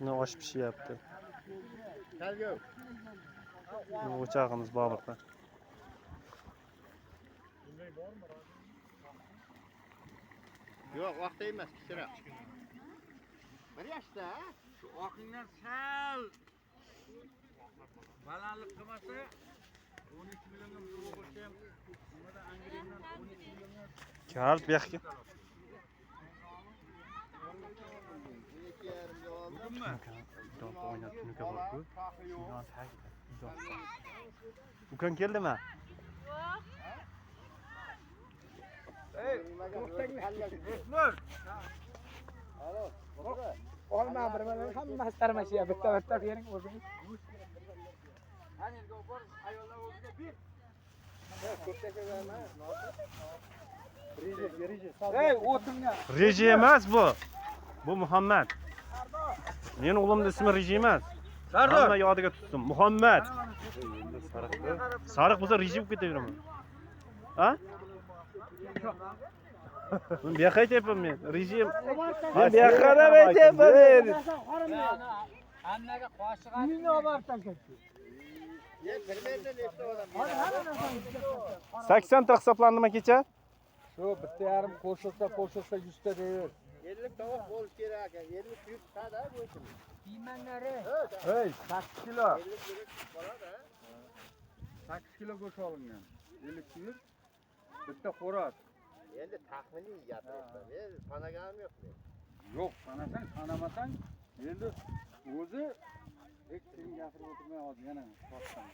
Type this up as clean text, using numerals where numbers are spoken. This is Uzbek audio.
Ne osh pishyapti. O'chog'imiz Boburda. Yo'q, vaqt emas, kichikroq. Bir yoshda, Shu oqingdan sal balandlik qilmasa 12 millionga pul bo'lsa ham nimada Angliyadan 12 millionga Kal bu yoqqa. Ukan keldimi? Olma bir bilan hammasi tarmashyapti. Bitta bering o'zingiz. Hani bor ayollar o'ziga bir. Ey, o'tinga. Reji emas bu. Bu Muhammad. Mening o'g'limning ismi Reji emas. Hamma yodiga tutsin. Muhammad. Sariq bo'lsa Reji bo'lib ketaveraman. Ha? Men bu yoqqa aytyapman men. Reji. Men bu yoqqa qarab aytyapman men. Hammaga qoshiq meni olib tashlabdi. 80 ta hisoblandimi kecha? Shu bitta yarim qo'shilsa 100 ta deydi. 50 tovoq bo'lish kerak ekan. 50 yuz tada bo'lsin. Kiymanlari. Hey, 8 kilo. 50 yuz bo'ladi. 8 kilo go'sht olingan. 50 kilo. Bitta xo'roz. Endi taxminiy gapiryapman. Men sanaganim yo'q men. Yo'q, sanasang, sanamasang, endi o'zi hech kim gapirib o'tirmay hozir yana to'xtam.